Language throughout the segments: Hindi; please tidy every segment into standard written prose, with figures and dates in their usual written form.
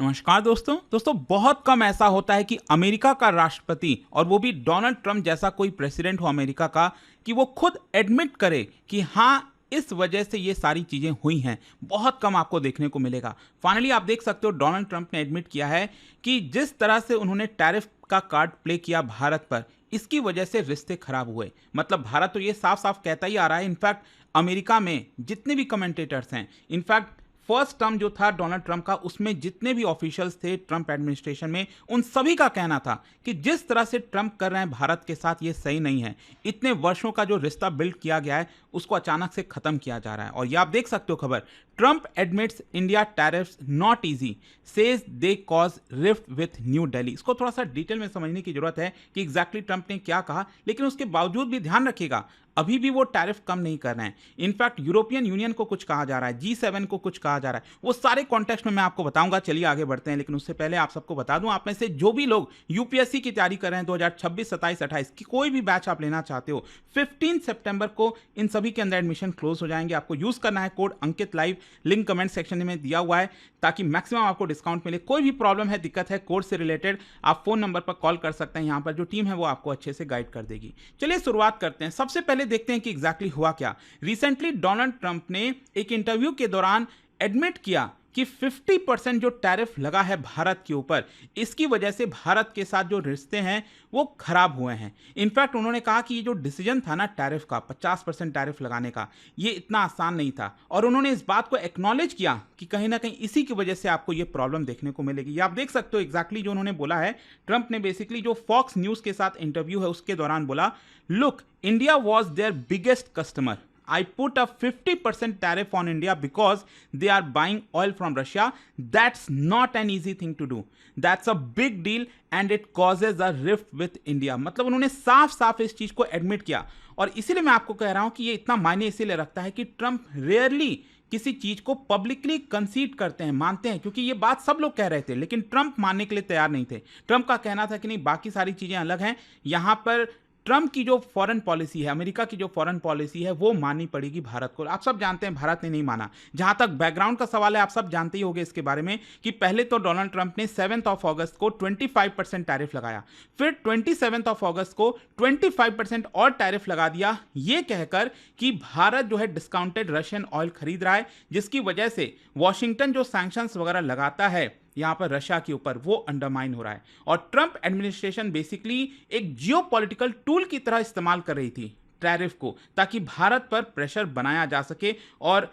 नमस्कार दोस्तों बहुत कम ऐसा होता है कि अमेरिका का राष्ट्रपति और वो भी डोनाल्ड ट्रंप जैसा कोई प्रेसिडेंट हो अमेरिका का कि वो खुद एडमिट करे कि हाँ इस वजह से ये सारी चीजें हुई हैं। बहुत कम आपको देखने को मिलेगा। फाइनली आप देख सकते हो डोनाल्ड ट्रंप ने एडमिट किया है कि जिस तरह से उन्होंने टैरिफ का कार्ड प्ले किया भारत पर, इसकी वजह से रिश्ते खराब हुए। मतलब भारत तो ये साफ साफ कहता ही आ रहा है। इनफैक्ट अमेरिका में जितने भी कमेंटेटर्स हैं, इनफैक्ट फर्स्ट टर्म जो था डोनाल्ड ट्रंप का, उसमें जितने भी ऑफिशियल्स थे ट्रंप एडमिनिस्ट्रेशन में, उन सभी का कहना था कि जिस तरह से ट्रंप कर रहे हैं भारत के साथ ये सही नहीं है। इतने वर्षों का जो रिश्ता बिल्ड किया गया है उसको अचानक से खत्म किया जा रहा है। और ये आप देख सकते हो खबर, Trump admits India tariffs not easy, says they cause rift with new Delhi. इसको थोड़ा सा डिटेल में समझने की जरूरत है कि एग्जैक्टली ट्रंप ने क्या कहा, लेकिन उसके बावजूद भी ध्यान रखिएगा अभी भी वो टैरिफ कम नहीं कर रहे हैं। इनफैक्ट यूरोपियन यूनियन को कुछ कहा जा रहा है, G7 को कुछ कहा जा रहा है। वो सारे कॉन्टेक्स्ट में मैं आपको बताऊंगा। चलिए आगे बढ़ते हैं, लेकिन उससे पहले आप सबको बता दूं, आप में से जो भी लोग यूपीएससी की तैयारी कर रहे हैं 2026, 27, 28 की कोई भी बैच आप लेना चाहते हो, 15 सितंबर को इन सभी के अंदर एडमिशन क्लोज हो जाएंगे। आपको यूज करना है code Ankit live, link comment section में दिया हुआ है, ताकि मैक्सिमम आपको डिस्काउंट मिले। कोई भी प्रॉब्लम है, दिक्कत है कोर्स से रिलेटेड, आप फोन नंबर पर कॉल कर सकते हैं। यहाँ पर जो टीम है वो आपको अच्छे से गाइड कर देगी। चलिए शुरुआत करते हैं। सबसे पहले देखते हैं कि एग्जैक्टली हुआ क्या। रिसेंटली डोनाल्ड ट्रंप ने एक इंटरव्यू के दौरान एडमिट किया कि 50% जो टैरिफ लगा है भारत के ऊपर, इसकी वजह से भारत के साथ जो रिश्ते हैं वो खराब हुए हैं। इनफैक्ट उन्होंने कहा कि ये जो डिसीजन था ना टैरिफ का, 50% टैरिफ लगाने का, ये इतना आसान नहीं था। और उन्होंने इस बात को एक्नॉलेज किया कि कहीं ना कहीं इसी की वजह से आपको ये प्रॉब्लम देखने को मिलेगी। ये आप देख सकते हो एग्जैक्टली जो उन्होंने बोला है। ट्रंप ने बेसिकली जो फॉक्स न्यूज के साथ इंटरव्यू है उसके दौरान बोला, look India was their biggest customer, I put a 50% tariff on India because they are buying oil from Russia. That's not an easy thing to do. That's a big deal and it causes a rift with India. मतलब उन्होंने साफ साफ इस चीज को एडमिट किया। और इसीलिए मैं आपको कह रहा हूं कि ये इतना मायने इसीलिए रखता है कि ट्रंप रेयरली किसी चीज को पब्लिकली कंसीड करते हैं, मानते हैं। क्योंकि ये बात सब लोग कह रहे थे लेकिन ट्रंप मानने के लिए तैयार नहीं थे। ट्रंप का कहना था कि नहीं, बाकी सारी चीजें अलग हैं, यहां पर ट्रंप की जो फॉरेन पॉलिसी है, अमेरिका की जो फॉरेन पॉलिसी है, वो माननी पड़ेगी भारत को। आप सब जानते हैं भारत ने नहीं माना। जहां तक बैकग्राउंड का सवाल है, आप सब जानते ही होंगे इसके बारे में कि पहले तो डोनाल्ड ट्रंप ने 7 अगस्त को 25% टैरिफ लगाया, फिर 27 अगस्त को 25% और टैरिफ लगा दिया, ये कहकर कि भारत जो है डिस्काउंटेड रशियन ऑयल खरीद रहा है, जिसकी वजह से वॉशिंगटन जो सैंक्शंस वगैरह लगाता है यहां पर रशिया के ऊपर, वो अंडरमाइन हो रहा है। और ट्रंप एडमिनिस्ट्रेशन बेसिकली एक जियोपॉलिटिकल टूल की तरह इस्तेमाल कर रही थी टैरिफ को, ताकि भारत पर प्रेशर बनाया जा सके और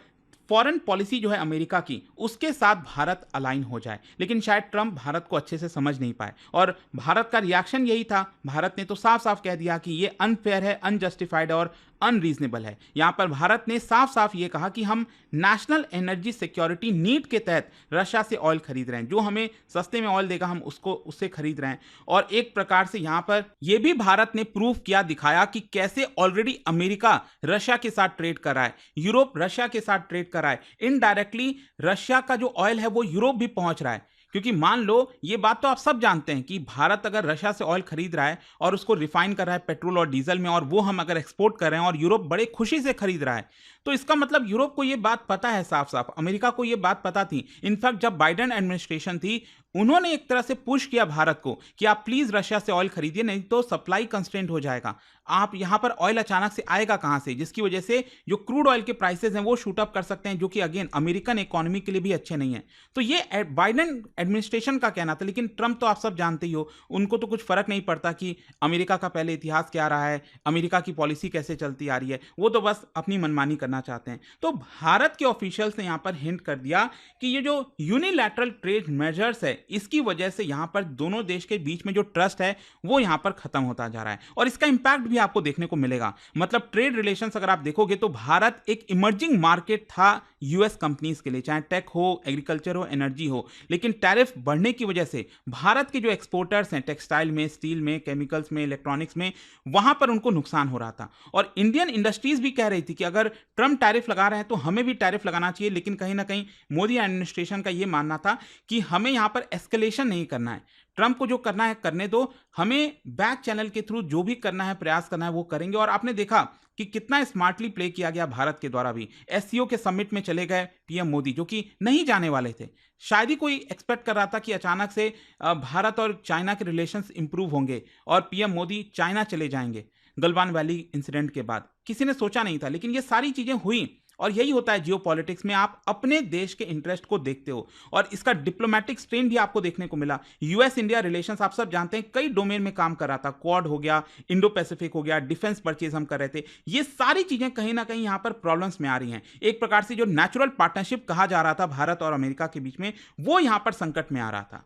फॉरेन पॉलिसी जो है अमेरिका की, उसके साथ भारत अलाइन हो जाए। लेकिन शायद ट्रंप भारत को अच्छे से समझ नहीं पाए और भारत का रिएक्शन यही था। भारत ने तो साफ साफ कह दिया कि ये अनफेयर है, अनजस्टिफाइड और अनरीजनेबल है। यहां पर भारत ने साफ साफ ये कहा कि हम नेशनल एनर्जी सिक्योरिटी नीड के तहत रशिया से ऑयल खरीद रहे हैं, जो हमें सस्ते में ऑयल देगा हम उसको उससे खरीद रहे हैं। और एक प्रकार से यहां पर यह भी भारत ने प्रूफ किया, दिखाया कि कैसे ऑलरेडी अमेरिका रशिया के साथ ट्रेड कर रहा है, यूरोप रशिया के साथ ट्रेड कर रहा है। इनडायरेक्टली रशिया का जो ऑयल है वो यूरोप भी पहुंच रहा है। क्योंकि मान लो, ये बात तो आप सब जानते हैं कि भारत अगर रशिया से ऑयल खरीद रहा है और उसको रिफाइन कर रहा है पेट्रोल और डीजल में, और वो हम अगर एक्सपोर्ट कर रहे हैं और यूरोप बड़े खुशी से खरीद रहा है, तो इसका मतलब यूरोप को ये बात पता है साफ साफ, अमेरिका को ये बात पता थी। इनफैक्ट जब बाइडेन एडमिनिस्ट्रेशन थी, उन्होंने एक तरह से पुश किया भारत को कि आप प्लीज रशिया से ऑयल खरीदिए, नहीं तो सप्लाई कंस्ट्रेंट हो जाएगा। आप यहां पर ऑयल अचानक से आएगा कहां से, जिसकी वजह से जो क्रूड ऑयल के प्राइसेस हैं वो शूट अप कर सकते हैं, जो कि अगेन अमेरिकन इकोनॉमी के लिए भी अच्छे नहीं है। तो ये बाइडेन एडमिनिस्ट्रेशन का कहना था। लेकिन ट्रंप तो आप सब जानते ही हो, उनको तो कुछ फर्क नहीं पड़ता कि अमेरिका का पहले इतिहास क्या रहा है, अमेरिका की पॉलिसी कैसे चलती आ रही है, वो तो बस अपनी मनमानी करना चाहते हैं। तो भारत के ऑफिशियल्स ने यहां पर हिंट कर दिया कि ये जो यूनिलैटरल ट्रेड मेजर्स है, इसकी वजह से यहां पर दोनों देश के बीच में जो ट्रस्ट है वो यहां पर खत्म होता जा रहा है। और इसका इंपैक्ट भी आपको देखने को मिलेगा। मतलब ट्रेड रिलेशंस अगर आप देखोगे तो भारत एक इमर्जिंग मार्केट था यूएस कंपनीज के लिए, चाहे टेक हो, एग्रीकल्चर हो, एनर्जी हो। लेकिन टैरिफ बढ़ने की वजह से भारत के जो एक्सपोर्टर्स हैं टेक्सटाइल में, स्टील में, केमिकल्स में, इलेक्ट्रॉनिक्स में, वहां पर उनको नुकसान हो रहा था। और इंडियन इंडस्ट्रीज भी कह रही थी कि अगर ट्रंप टैरिफ लगा रहे हैं तो हमें भी टैरिफ लगाना चाहिए। लेकिन कहीं ना कहीं मोदी एडमिनिस्ट्रेशन का यह मानना था कि हमें यहां पर एस्केलेशन नहीं करना है। ट्रंप को जो करना है करने दो, हमें बैक चैनल के थ्रू जो भी करना है, प्रयास करना है वो करेंगे। और आपने देखा कि कितना स्मार्टली प्ले किया गया भारत के द्वारा भी। एससीओ के समिट में चले गए पीएम मोदी, जो कि नहीं जाने वाले थे। शायद ही कोई एक्सपेक्ट कर रहा था कि अचानक से भारत और चाइना के रिलेशंस इंप्रूव होंगे और पीएम मोदी चाइना चले जाएंगे गलवान वैली इंसिडेंट के बाद। किसी ने सोचा नहीं था, लेकिन ये सारी चीजें हुई। और यही होता है जियोपॉलिटिक्स में, आप अपने देश के इंटरेस्ट को देखते हो, और इसका डिप्लोमेटिक स्ट्रेन भी आपको देखने को मिला। यूएस इंडिया रिलेशंस आप सब जानते हैं कई डोमेन में काम कर रहा था। क्वाड हो गया, इंडो पैसिफिक हो गया, डिफेंस परचेज हम कर रहे थे। ये सारी चीजें कहीं ना कहीं यहां पर प्रॉब्लम्स में आ रही हैं। एक प्रकार से जो नेचुरल पार्टनरशिप कहा जा रहा था भारत और अमेरिका के बीच में, वो यहां पर संकट में आ रहा था।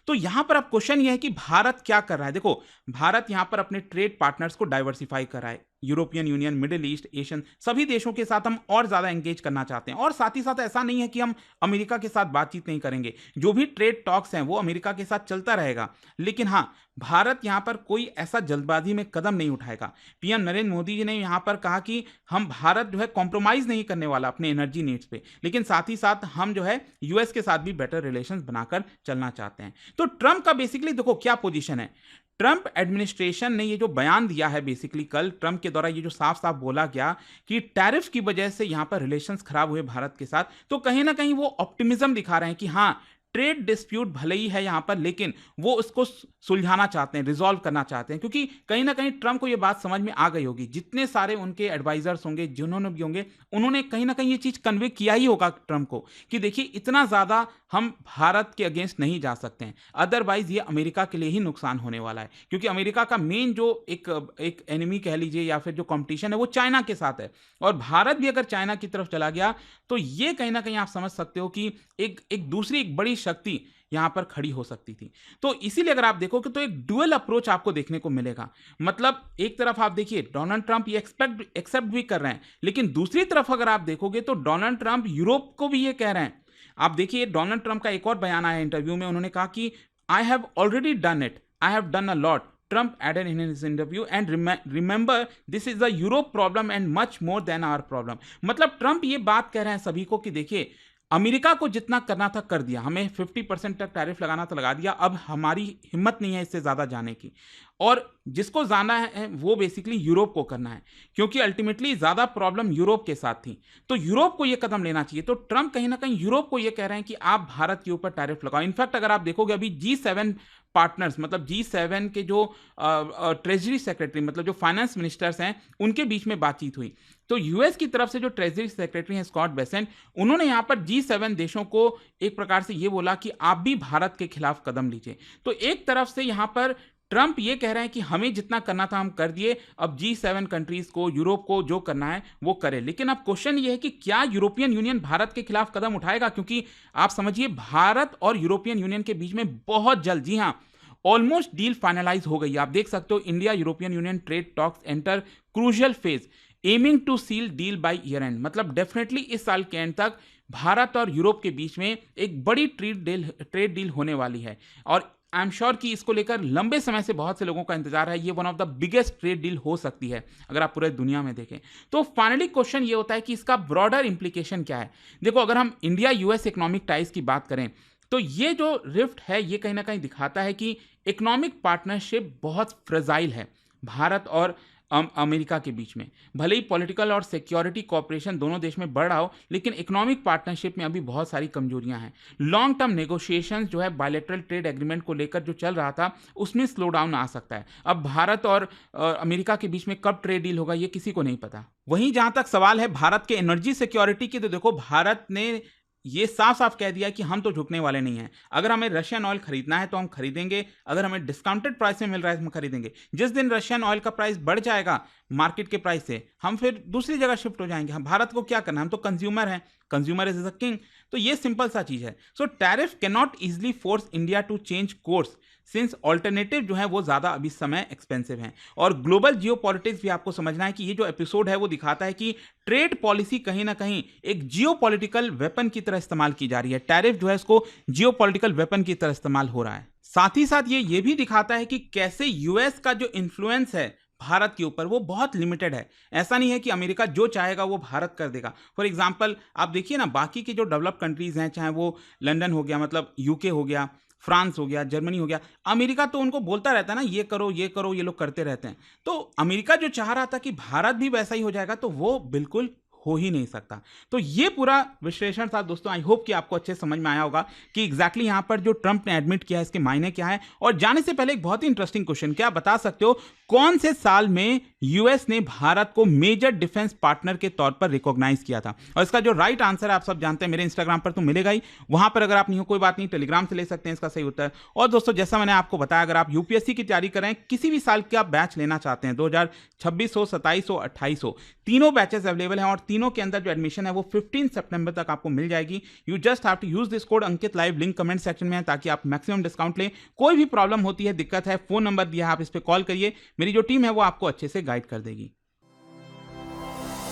तो यहां पर अब क्वेश्चन ये है कि भारत क्या कर रहा है। देखो, भारत यहां पर अपने ट्रेड पार्टनर्स को डाइवर्सिफाई कर रहा है। European union, middle east, Asian, सभी देशों के साथ हम और ज्यादा एंगेज करना चाहते हैं। और साथ ही साथ ऐसा नहीं है कि हम अमेरिका के साथ बातचीत नहीं करेंगे। जो भी ट्रेड टॉक्स हैं वो अमेरिका के साथ चलता रहेगा। लेकिन हाँ, भारत यहां पर कोई ऐसा जल्दबाजी में कदम नहीं उठाएगा। पीएम नरेंद्र मोदी जी ने यहां पर कहा कि हम भारत जो है कॉम्प्रोमाइज नहीं करने वाला अपने एनर्जी नीड्स पे, लेकिन साथ ही साथ हम जो है यूएस के साथ भी बेटर रिलेशंस बनाकर चलना चाहते हैं। तो ट्रंप का बेसिकली देखो क्या पोजीशन है। ट्रंप एडमिनिस्ट्रेशन ने ये जो बयान दिया है, बेसिकली कल ट्रंप के द्वारा ये जो साफ साफ बोला गया कि टैरिफ की वजह से यहां पर रिलेशंस खराब हुए भारत के साथ, तो कहीं ना कहीं वो ऑप्टिमिज्म दिखा रहे हैं कि हाँ, ट्रेड डिस्प्यूट भले ही है यहां पर, लेकिन वो उसको सुलझाना चाहते हैं, रिजॉल्व करना चाहते हैं। क्योंकि कहीं ना कहीं ट्रंप को ये बात समझ में आ गई होगी, जितने सारे उनके एडवाइजर्स होंगे, जिन्होंने भी होंगे, उन्होंने कहीं ना कहीं ये चीज कन्वे किया ही होगा ट्रंप को कि देखिए, इतना ज्यादा हम भारत के अगेंस्ट नहीं जा सकते हैं, अदरवाइज ये अमेरिका के लिए ही नुकसान होने वाला है। क्योंकि अमेरिका का मेन जो एक एनिमी कह लीजिए या फिर जो कंपटीशन है वो चाइना के साथ है। और भारत भी अगर चाइना की तरफ चला गया तो ये कहीं ना कहीं आप समझ सकते हो कि एक दूसरी एक बड़ी शक्ति यहां पर खड़ी हो सकती थी। तो इसीलिए अगर आप देखोगे तो एक डुअल अप्रोच आपको देखने को मिलेगा। मतलब एक तरफ आप देखिए डोनाल्ड ट्रंप ये एक्सेप्ट भी कर रहे हैं, लेकिन दूसरी तरफ अगर आप देखोगे तो डोनाल्ड ट्रंप यूरोप को भी ये कह रहे हैं। आप देखिए डोनाल्ड ट्रंप का एक और बयान आया इंटरव्यू में, उन्होंने कहा कि I have already done it, I have done a lot, Trump added in his interview, and remember this is a Europe problem and much more than our problem। मतलब ट्रंप ये बात कह रहे हैं सभी को कि देखिए, अमेरिका को जितना करना था कर दिया, हमें 50% तक टैरिफ लगाना था लगा दिया, अब हमारी हिम्मत नहीं है इससे ज़्यादा जाने की, और जिसको जाना है वो बेसिकली यूरोप को करना है, क्योंकि अल्टीमेटली ज़्यादा प्रॉब्लम यूरोप के साथ थी। तो यूरोप को ये कदम लेना चाहिए। तो ट्रंप कहीं ना कहीं यूरोप को ये कह रहे हैं कि आप भारत के ऊपर टैरिफ लगाओ। इनफैक्ट अगर आप देखोगे अभी G7 पार्टनर्स, मतलब G7 के जो ट्रेजरी सेक्रेटरी, मतलब जो फाइनेंस मिनिस्टर्स हैं, उनके बीच में बातचीत हुई। तो यूएस की तरफ से जो ट्रेजरी सेक्रेटरी हैं स्कॉट बेसेंट, उन्होंने यहाँ पर G7 देशों को एक प्रकार से ये बोला कि आप भी भारत के खिलाफ कदम लीजिए। तो एक तरफ से यहाँ पर ट्रंप ये कह रहे हैं कि हमें जितना करना था हम कर दिए, अब G7 कंट्रीज को, यूरोप को जो करना है वो करे। लेकिन अब क्वेश्चन ये है कि क्या यूरोपियन यूनियन भारत के खिलाफ कदम उठाएगा? क्योंकि आप समझिए भारत और यूरोपियन यूनियन के बीच में बहुत जल्द, जी हाँ, ऑलमोस्ट डील फाइनलाइज हो गई। आप देख सकते हो India European Union trade talks enter crucial phase, aiming to seal deal by year end. मतलब डेफिनेटली इस साल के एंड तक भारत और यूरोप के बीच में एक बड़ी ट्रेड डील होने वाली है। और आई एम श्योर कि इसको लेकर लंबे समय से बहुत से लोगों का इंतजार है। ये one of the biggest trade deal हो सकती है अगर आप पूरे दुनिया में देखें। तो फाइनली क्वेश्चन ये होता है कि इसका ब्रॉडर इंप्लीकेशन क्या है। देखो, अगर हम इंडिया यूएस इकोनॉमिक टाइज की बात करें तो ये जो रिफ्ट है ये कहीं ना कहीं दिखाता है कि इकोनॉमिक पार्टनरशिप बहुत फ्रेजाइल है भारत और अमेरिका के बीच में। भले ही पॉलिटिकल और सिक्योरिटी कोऑपरेशन दोनों देश में बढ़ रहा हो, लेकिन इकोनॉमिक पार्टनरशिप में अभी बहुत सारी कमजोरियां हैं। लॉन्ग टर्म नेगोशिएशंस जो है बायलैटरल ट्रेड एग्रीमेंट को लेकर जो चल रहा था, उसमें स्लो डाउन आ सकता है। अब भारत और अमेरिका के बीच में कब ट्रेड डील होगा ये किसी को नहीं पता। वहीं जहां तक सवाल है भारत के एनर्जी सिक्योरिटी की, तो देखो भारत ने ये साफ साफ कह दिया कि हम तो झुकने वाले नहीं हैं। अगर हमें रशियन ऑयल खरीदना है तो हम खरीदेंगे, अगर हमें डिस्काउंटेड प्राइस में मिल रहा है तो हम खरीदेंगे। जिस दिन रशियन ऑयल का प्राइस बढ़ जाएगा मार्केट के प्राइस से, हम फिर दूसरी जगह शिफ्ट हो जाएंगे। हम भारत को क्या करना है, हम तो कंज्यूमर हैं, कंज्यूमर इज द किंग। तो ये सिंपल सा चीज है। So tariff can not easily force India to change course, since alternative जो है वो ज़्यादा अभी समय एक्सपेंसिव हैं। और ग्लोबल जियोपॉलिटिक्स भी आपको समझना है कि ये जो एपिसोड है वो दिखाता है कि ट्रेड पॉलिसी कहीं ना कहीं एक जियोपॉलिटिकल वेपन की तरह इस्तेमाल की जा रही है। टैरिफ जो है इसको जियोपॉलिटिकल वेपन की तरह इस्तेमाल हो रहा है। साथ ही साथ ये भी दिखाता है कि कैसे यूएस का जो इन्फ्लुएंस है भारत के ऊपर वो बहुत लिमिटेड है। ऐसा नहीं है कि अमेरिका जो चाहेगा वो भारत कर देगा। फॉर एग्जांपल आप देखिए ना, बाकी के जो डेवलप कंट्रीज हैं, चाहे वो लंदन हो गया, मतलब यूके हो गया, फ्रांस हो गया, जर्मनी हो गया, अमेरिका तो उनको बोलता रहता है ना, ये करो, ये लोग करते रहते हैं। तो अमेरिका जो चाह रहा था कि भारत भी वैसा ही हो जाएगा, तो वो बिल्कुल हो ही नहीं सकता। तो ये पूरा विश्लेषण था दोस्तों। आई होप कि आपको अच्छे समझ में आया होगा कि एग्जैक्टली यहां पर जो ट्रंप ने एडमिट किया है इसके मायने क्या है। और जाने से पहले एक बहुत ही इंटरेस्टिंग क्वेश्चन, क्या आप बता सकते हो कौन से साल में यूएस ने भारत को मेजर डिफेंस पार्टनर के तौर पर रिकॉग्नाइज किया था? और इसका जो राइट आंसर है आप सब जानते हैं, मेरे इंस्टाग्राम पर तो मिलेगा ही, वहां पर अगर आप नहीं हो कोई बात नहीं, टेलीग्राम से ले सकते हैं इसका सही उत्तर। और दोस्तों जैसा मैंने आपको बताया, अगर आप यूपीएससी की तैयारी कर रहे हैं, किसी भी साल की आप बैच लेना चाहते हैं, 2026 हो, 27 हो, 28 हो, तीनों बैचेस अवेलेबल हैं और तीनों के अंदर जो एडमिशन है वो 15 सितंबर तक आपको मिल जाएगी। You just have to use this code Ankit live, link comment section में है, ताकि आप मैक्सिमम डिस्काउंट लें। कोई भी प्रॉब्लम होती है, दिक्कत है, फोन नंबर दिया है, आप इस पर कॉल करिए, मेरी जो टीम है वो आपको अच्छे से गाइड कर देगी।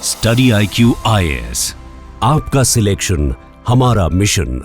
स्टडी IQ IAS, आपका सिलेक्शन हमारा मिशन।